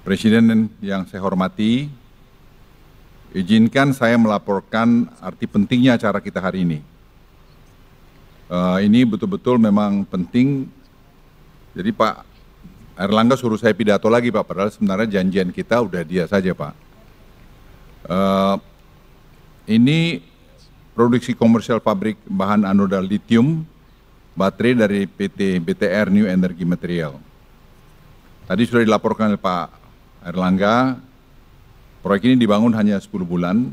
Presiden yang saya hormati, izinkan saya melaporkan arti pentingnya acara kita hari ini. Ini betul-betul memang penting. Jadi Pak Airlangga suruh saya pidato lagi Pak, padahal sebenarnya janjian kita udah dia saja Pak. Ini produksi komersial pabrik bahan anoda litium baterai dari PT BTR New Energy Material. Tadi sudah dilaporkan oleh Pak Airlangga, proyek ini dibangun hanya 10 bulan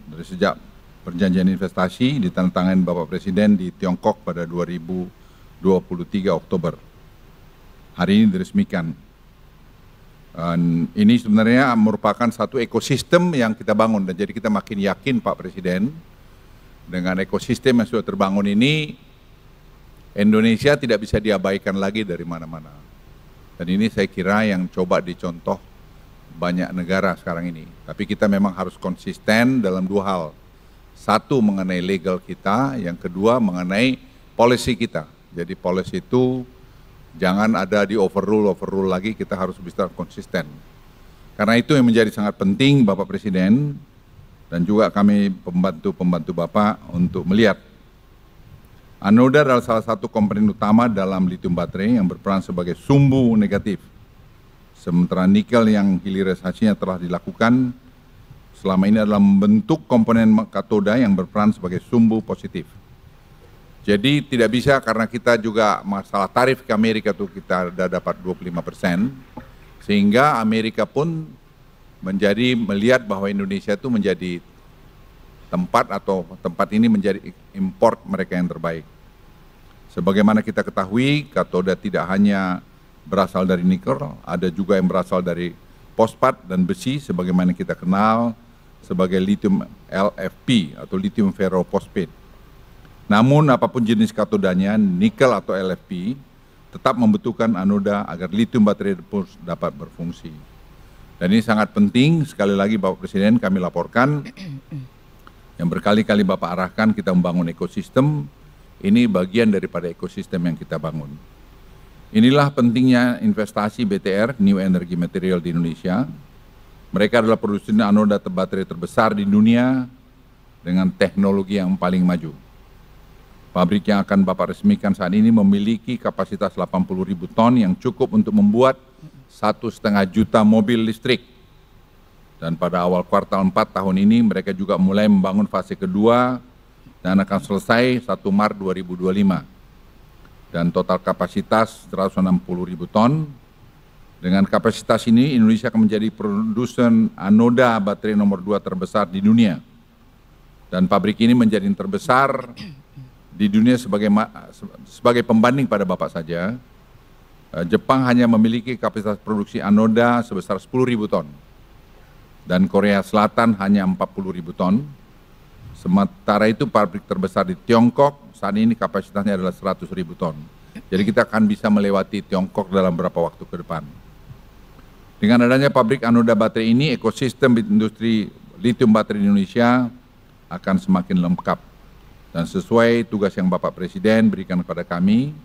dari sejak perjanjian investasi ditandatangani Bapak Presiden di Tiongkok pada 2023 Oktober. Hari ini diresmikan. Dan ini sebenarnya merupakan satu ekosistem yang kita bangun, dan jadi kita makin yakin Pak Presiden dengan ekosistem yang sudah terbangun ini, Indonesia tidak bisa diabaikan lagi dari mana-mana. Dan ini saya kira yang coba dicontoh banyak negara sekarang ini. Tapi kita memang harus konsisten dalam dua hal. Satu mengenai legal kita, yang kedua mengenai policy kita. Jadi policy itu jangan ada di overrule lagi, kita harus bisa konsisten. Karena itu yang menjadi sangat penting Bapak Presiden dan juga kami pembantu-pembantu Bapak untuk melihat anoda adalah salah satu komponen utama dalam lithium baterai yang berperan sebagai sumbu negatif. Sementara nikel yang hilirisasinya telah dilakukan selama ini adalah membentuk komponen katoda yang berperan sebagai sumbu positif. Jadi tidak bisa karena kita juga masalah tarif ke Amerika itu kita sudah dapat 25%, sehingga Amerika pun melihat bahwa Indonesia itu menjadi tempat ini menjadi import mereka yang terbaik. Sebagaimana kita ketahui, katoda tidak hanya berasal dari nikel, ada juga yang berasal dari fosfat dan besi, sebagaimana kita kenal sebagai lithium LFP atau lithium ferrophosphate. Namun apapun jenis katodanya, nikel atau LFP, tetap membutuhkan anoda agar lithium baterai dapat berfungsi. Dan ini sangat penting, sekali lagi Bapak Presiden kami laporkan, yang berkali-kali Bapak arahkan kita membangun ekosistem, ini bagian daripada ekosistem yang kita bangun. Inilah pentingnya investasi BTR, New Energy Material di Indonesia. Mereka adalah produsen anoda baterai terbesar di dunia dengan teknologi yang paling maju. Pabrik yang akan Bapak resmikan saat ini memiliki kapasitas 80.000 ton yang cukup untuk membuat 1,5 juta mobil listrik. Dan pada awal kuartal 4 tahun ini mereka juga mulai membangun fase kedua dan akan selesai 1 Maret 2025. Dan total kapasitas 160.000 ton. Dengan kapasitas ini Indonesia akan menjadi produsen anoda baterai nomor 2 terbesar di dunia. Dan pabrik ini menjadi yang terbesar di dunia sebagai pembanding pada Bapak saja. Jepang hanya memiliki kapasitas produksi anoda sebesar 10.000 ton. Dan Korea Selatan hanya 40.000 ton. Sementara itu pabrik terbesar di Tiongkok saat ini kapasitasnya adalah 100.000 ton. Jadi kita akan bisa melewati Tiongkok dalam beberapa waktu ke depan. Dengan adanya pabrik anoda baterai ini, ekosistem industri lithium baterai di Indonesia akan semakin lengkap. Dan sesuai tugas yang Bapak Presiden berikan kepada kami,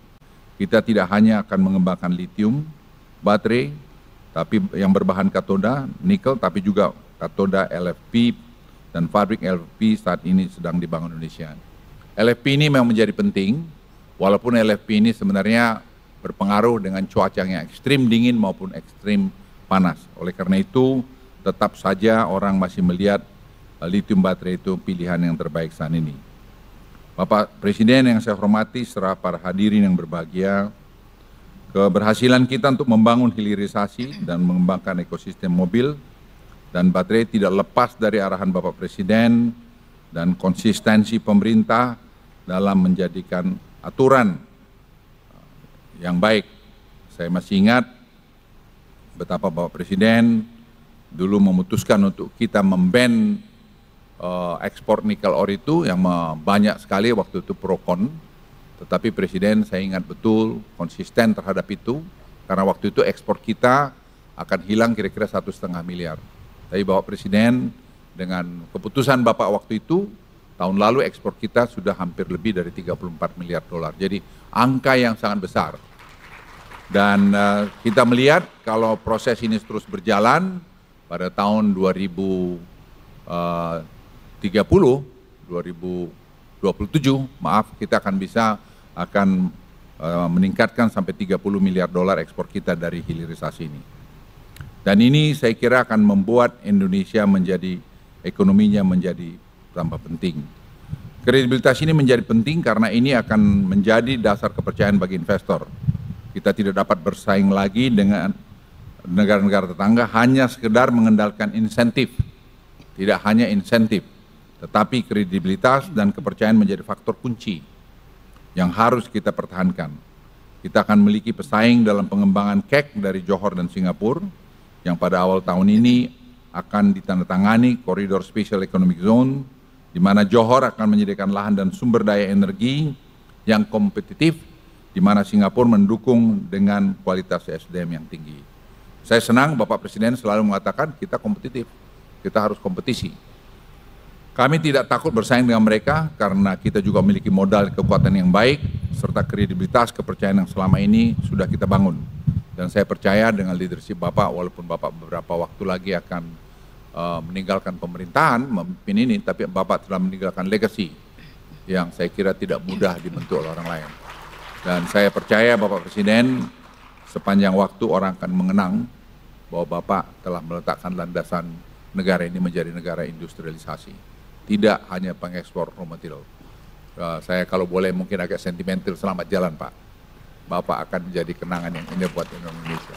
kita tidak hanya akan mengembangkan lithium baterai, tapi yang berbahan katoda, nikel, tapi juga katoda LFP dan pabrik LFP saat ini sedang dibangun Indonesia. LFP ini memang menjadi penting, walaupun LFP ini sebenarnya berpengaruh dengan cuaca yang ekstrim dingin maupun ekstrim panas. Oleh karena itu, tetap saja orang masih melihat lithium baterai itu pilihan yang terbaik saat ini. Bapak Presiden yang saya hormati, serta para hadirin yang berbahagia, keberhasilan kita untuk membangun hilirisasi dan mengembangkan ekosistem mobil dan baterai tidak lepas dari arahan Bapak Presiden dan konsistensi pemerintah dalam menjadikan aturan yang baik. Saya masih ingat betapa Bapak Presiden dulu memutuskan untuk kita memban ekspor nikel ore itu yang banyak sekali waktu itu pro-kon. Tetapi Presiden saya ingat betul konsisten terhadap itu, karena waktu itu ekspor kita akan hilang kira-kira 1,5 miliar. Tapi Bapak Presiden dengan keputusan Bapak waktu itu, tahun lalu ekspor kita sudah hampir lebih dari 34 miliar dolar. Jadi angka yang sangat besar. Dan kita melihat kalau proses ini terus berjalan pada tahun 2030, 2027, maaf, kita akan meningkatkan sampai 30 miliar dolar ekspor kita dari hilirisasi ini. Dan ini saya kira akan membuat Indonesia ekonominya menjadi tambah penting. Kredibilitas ini menjadi penting karena ini akan menjadi dasar kepercayaan bagi investor. Kita tidak dapat bersaing lagi dengan negara-negara tetangga hanya sekedar mengandalkan insentif. Tidak hanya insentif, tetapi kredibilitas dan kepercayaan menjadi faktor kunci yang harus kita pertahankan. Kita akan memiliki pesaing dalam pengembangan KEK dari Johor dan Singapura, yang pada awal tahun ini akan ditandatangani koridor Special Economic Zone, di mana Johor akan menyediakan lahan dan sumber daya energi yang kompetitif, di mana Singapura mendukung dengan kualitas SDM yang tinggi. Saya senang Bapak Presiden selalu mengatakan kita kompetitif, kita harus kompetisi. Kami tidak takut bersaing dengan mereka karena kita juga memiliki modal kekuatan yang baik, serta kredibilitas kepercayaan yang selama ini sudah kita bangun. Dan saya percaya dengan leadership Bapak, walaupun Bapak beberapa waktu lagi akan meninggalkan pemerintahan, memimpin ini, tapi Bapak telah meninggalkan legacy yang saya kira tidak mudah dibentuk oleh orang lain. Dan saya percaya Bapak Presiden sepanjang waktu orang akan mengenang bahwa Bapak telah meletakkan landasan negara ini menjadi negara industrialisasi. Tidak hanya pengekspor raw material. Saya kalau boleh mungkin agak sentimental, selamat jalan Pak. Bapak akan menjadi kenangan yang indah buat Indonesia.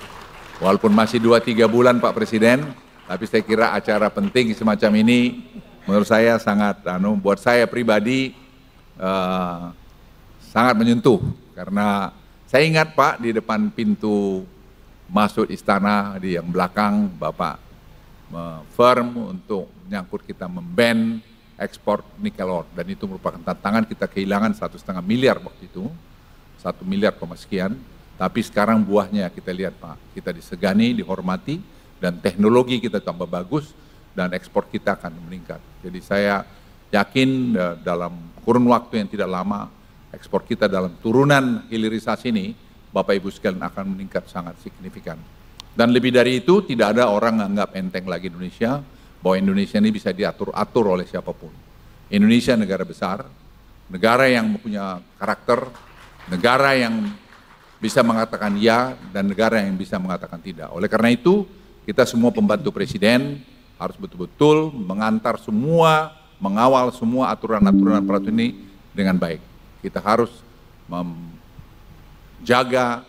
Walaupun masih 2-3 bulan Pak Presiden, tapi saya kira acara penting semacam ini menurut saya sangat, buat saya pribadi sangat menyentuh. Karena saya ingat Pak, di depan pintu masuk istana di yang belakang, Bapak firm untuk menyangkut kita memban ekspor nikel ore. Dan itu merupakan tantangan, kita kehilangan 1,5 miliar waktu itu. 1 miliar sekian, tapi sekarang buahnya kita lihat Pak, kita disegani, dihormati, dan teknologi kita tambah bagus, dan ekspor kita akan meningkat. Jadi saya yakin dalam kurun waktu yang tidak lama, ekspor kita dalam turunan hilirisasi ini, Bapak Ibu sekalian akan meningkat sangat signifikan. Dan lebih dari itu, tidak ada orang menganggap enteng lagi Indonesia, bahwa Indonesia ini bisa diatur-atur oleh siapapun. Indonesia negara besar, negara yang mempunyai karakter, negara yang bisa mengatakan ya, dan negara yang bisa mengatakan tidak. Oleh karena itu, kita semua pembantu Presiden harus betul-betul mengantar semua, mengawal semua aturan-aturan peraturan ini dengan baik. Kita harus menjaga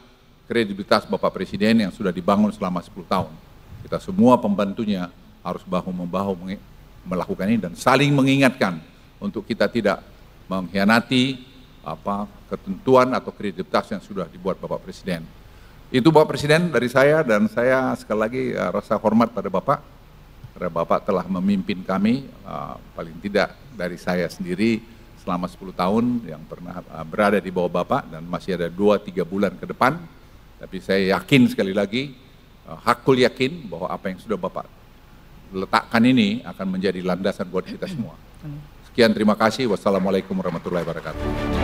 kredibilitas Bapak Presiden yang sudah dibangun selama 10 tahun. Kita semua pembantunya harus bahu-membahu melakukan ini dan saling mengingatkan untuk kita tidak mengkhianati ketentuan atau kredibilitas yang sudah dibuat Bapak Presiden. Itu Bapak Presiden dari saya, dan saya sekali lagi rasa hormat pada Bapak, karena Bapak telah memimpin kami, paling tidak dari saya sendiri selama 10 tahun yang pernah berada di bawah Bapak, dan masih ada 2-3 bulan ke depan. Tapi saya yakin sekali lagi, hakul yakin bahwa apa yang sudah Bapak letakkan ini akan menjadi landasan buat kita semua. Sekian, terima kasih. Wassalamualaikum warahmatullahi wabarakatuh.